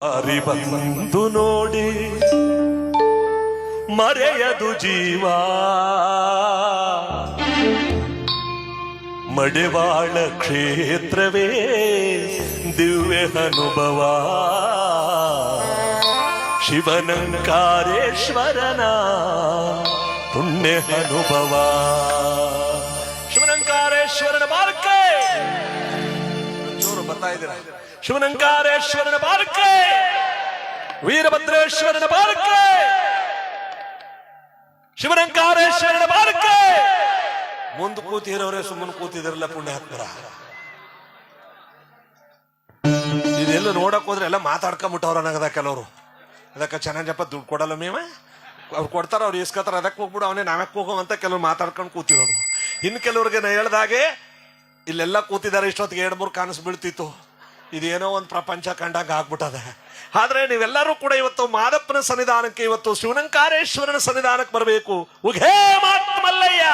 ಬಂದು ನೋಡಿ ಮರೆಯದು ಜೀವ ಮಡಿವಾಳ ಕ್ಷೇತ್ರವೇ ದಿವ್ಯ ಅನುಭವ ಶಿವನಂಕಾರೇಶ್ವರನ ಪುಣ್ಯ ಅನುಭವ ಶಿವನಂಕಾರೇಶ್ವರನ ಮಾರ್ಗಕ್ಕೆ ಜೋರು ಬರ್ತಾ ಇದ್ದೀರಾ ಶಿವನಂಕಾರೇಶ್ವರನ ಬಾಲಕ್ಕೆ ವೀರಭದ್ರೇಶ್ವರನ ಬಾಲಕ್ಕೆ ಶಿವನಂಕಾರೇಶ್ವರನ ಬಾಲಕ್ಕೆ ಮುಂದೆ ಕೂತಿರೋರೇ ಸುಮ್ಮನೆ ಕೂತಿದ್ರಲ್ಲ ಪುಣ್ಯಾತ್ಮರ ಇದೆಲ್ಲ ನೋಡಕ್ ಹೋದ್ರೆ ಎಲ್ಲ ಮಾತಾಡ್ಕೊಂಬಿಟ್ಟವ್ರ ನಗದ ಕೆಲವರು ಅದಕ್ಕೆ ಚೆನ್ನಾಗಪ್ಪ ದುಡ್ಡು ಕೊಡಲ್ಲ ಮೇವ ಅವ್ರು ಕೊಡ್ತಾರ ಅವ್ರು ಇಸ್ಕೊತಾರ ಅದಕ್ಕೆ ಹೋಗ್ಬಿಡು ಅವನೇ ನಾವ್ಯಾಕೆ ಹೋಗೋವಂತ ಕೆಲವ್ರು ಮಾತಾಡ್ಕೊಂಡು ಕೂತಿರೋದು. ಇನ್ನು ಕೆಲವ್ರಿಗೆ ನಾ ಹೇಳ್ದಾಗೆ ಇಲ್ಲೆಲ್ಲ ಕೂತಿದ್ದಾರೆ ಇಷ್ಟೊತ್ತಿಗೆ 2-3 ಕಾಣಿಸ್ ಬೀಳ್ತಿತ್ತು. ಇದೇನೋ ಒಂದು ಪ್ರಪಂಚ ಕಂಡಂಗೆ ಆಗ್ಬಿಟ್ಟದೆ. ಆದ್ರೆ ನೀವೆಲ್ಲರೂ ಕೂಡ ಇವತ್ತು ಮಾದಪ್ಪನ ಸನ್ನಿಧಾನಕ್ಕೆ ಇವತ್ತು ಶಿವನಂಕಾರೇಶ್ವರನ ಸನ್ನಿಧಾನಕ್ಕೆ ಬರಬೇಕು. ಉಘೇ ಮಾತ್ ಮಲ್ಲಯ್ಯ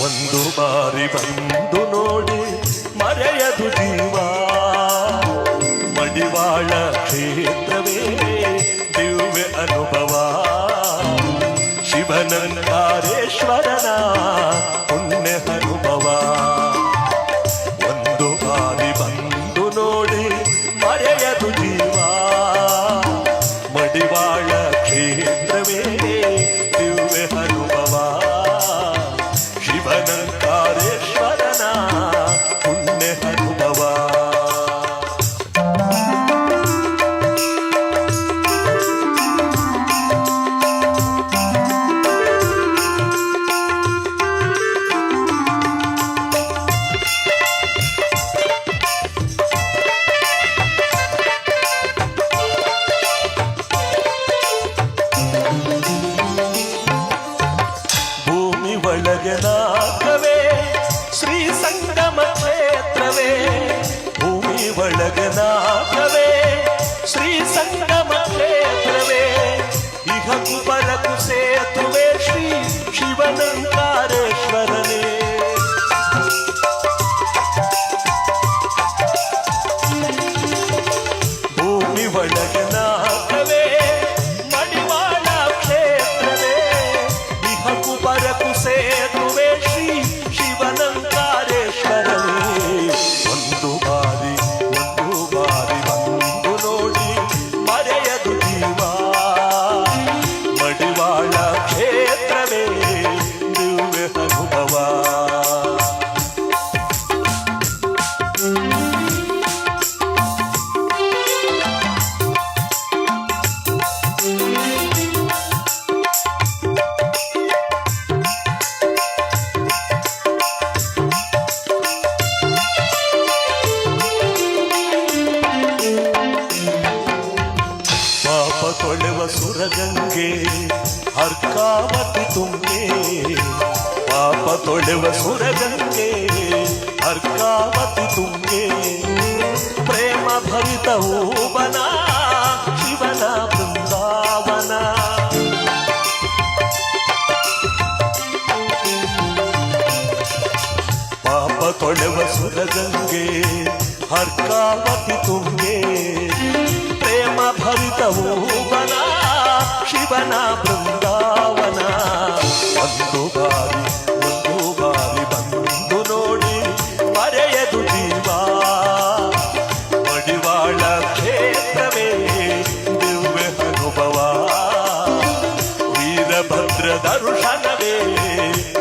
ಒಂದು ಬಾರಿ ಬಂದು ನೋಡಿ ಮರೆಯದು ಜೀವ ಮಡಿವಾಳ ಕ್ಷೇತ್ರವೇ ದಿವ್ಯ ಅನುಭವ ಶಿವನಂಕಾರೇಶ್ವರನ ಪುಣ್ಯ ಅನುಭವ. ಒಂದು ಬಾರಿ ಬಂದು ನೋಡಿ ಮರೆಯದು ಜೀವ ಮಡಿವಾಳ ಕ್ಷೇತ್ರವೇ ದಿವ್ಯ ಅನುಭವ ಶಿವನಂಕಾರೇಶ್ವರನ ಪುಣ್ಯ ಅನುಭವ. ಭೂಮಿ ಒಳಗೆ ನಾಗವೇ ಶ್ರೀ ಸಂಗಮ ಕ್ಷೇತ್ರವೇ ಭೂಮಿ ಒಳಗೆ ನಾಗವೇ ಶ್ರೀ ಸಂಗಮ ಕ್ಷೇತ್ರವೇ ಇಹಕು ಬಲಕು ಸೇತುವೆ ಶ್ರೀ ಶಿವನಂಕಾರೇಶ್ವರನೇ. ಭೂಮಿ ಒಳಗೆ ನಾಗವೇ ಮಡಿವಾಳ ಕ್ಷೇತ್ರವೇ ಇಹಕು ಬರಕು ಸೇತುವೆ ಶ್ರೀ ಶಿವನಂಕಾರೇಶ್ವರನೇ. ಒಂದು ಬಾರಿ ಬಂದು ನೋಡಿ ಮರೆಯದು ಜೀವ ಮಡಿವಾಳ ಕ್ಷೇತ್ರವೇ ದಿವ್ಯ ಅನುಭವ. ಪಾಪ ತೊಳೆವ ಸುರಗಂಗೆ ಅರ್ಕಾವತಿ ತುಂಗೆ ಪಾಪ ತೊಳೆವ ಸುರಗಂಗೆ ಅರ್ಕಾವತಿ ತುಂಗೆ ಪ್ರೇಮ ಭರಿತ ಹೂವನ ಶಿವನ ಬೃಂದಾವನ. ಪಾಪ ತೊಳೆವ ಸುರಗಂಗೆ ಅರ್ಕಾವತಿ ತುಂಗೆ ಪ್ರೇಮ ಭರಿತ ಹೂವನ ಶಿವನ ಬೃಂದಾವನ. ಒಂದು ಬಾರಿ ಬಂದು ನೋಡಿ ಮರೆಯದು ಜೀವ ಮಡಿವಾಳ ಕ್ಷೇತ್ರವೇ ದಿವ್ಯ ಅನುಭವ ವೀರಭದ್ರ ದರ್ಶನವೇ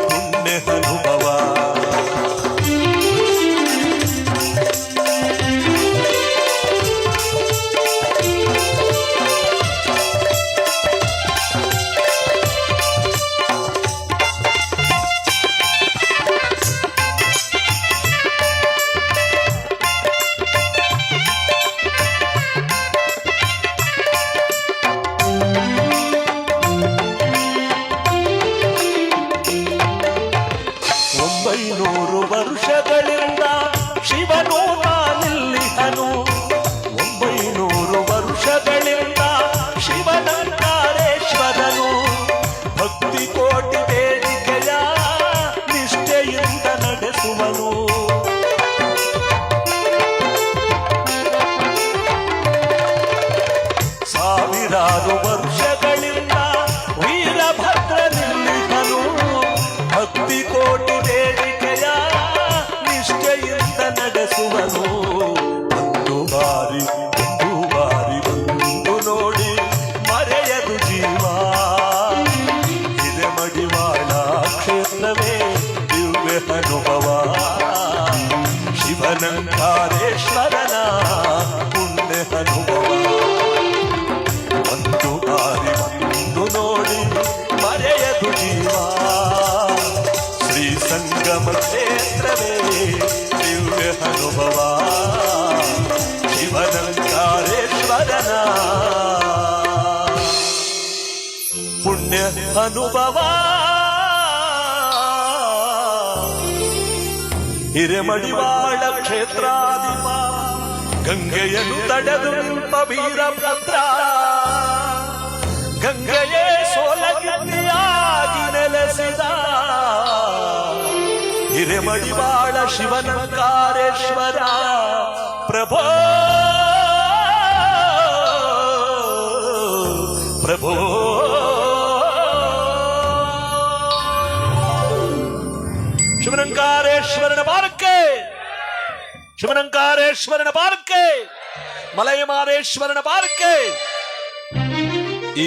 ಪುಣ್ಯ ಅನುಭವ. ಶಿವನು 900 ವರುಷಗಳಿಂದ ಶಿವನಂಕಾರೇಶ್ವರನು ಭಕ್ತಿ ಕೋಟಿ ವೇದಿಕೆಯ ನಿಷ್ಠೆಯಿಂದ ನಡೆಸುವನು. ಸಾವಿರಾರು ವರ್ಷಗಳಿಂದ ವೀರಭದ್ರನಿಲ್ಲಿಹನು ಭಕ್ತಿ ಕೋಟಿ ವೇದಿಕೆಯ ನಿಷ್ಠೆಯಿಂದ ನಡೆಸುವನು. ಒಂದು ಬಾರಿ ಬಂದು ನೋಡಿ ಮರೆಯದು ಜೀವ. ಇದೆ ಮಡಿವಾಳ ಕ್ಷೇತ್ರವೇ ದಿವ್ಯ ಅನುಭವ. ಶಿವನಂಕಾರೇಶ್ವರನ ಪುಣ್ಯ ಅನುಭವ. ಒಂದು ಬಾರಿ ಬಂದು ನೋಡಿ ಮರೆಯದು ಜೀವ. ಶ್ರೀ ಸಂಗಮ ಕ್ಷೇತ್ರವೇ ದಿವ್ಯ ಅನುಭವ. ಶಿವನಂಕಾರೇಶ್ವರನ ಪುಣ್ಯ ಅನುಭವ. ಹಿರೇಮಡಿವಾಳ ಕ್ಷೇತ್ರಾಧಿಪ ಗಂಗೆಯನ್ನು ತಡೆದು ನಿಂಪ ವೀರಭದ್ರ. ಗಂಗೆಯೇ ಸೋಲಗಿತ್ತಿಯಾಗಿ ನೆಲೆಸಿದ ಹಿರೇಮಡಿವಾಳ ಶಿವನಂಕಾರೇಶ್ವರ ಪ್ರಭೋ ಪ್ರಭೋ. ಶಿವನಂಕಾರೇಶ್ವರನ ಬಾರಕ್ಕೆ, ಶಿವನಂಕಾರೇಶ್ವರನ ಬಾರಕ್ಕೆ, ಮಲಯಮಾರೇಶ್ವರನ ಬಾರಕ್ಕೆ.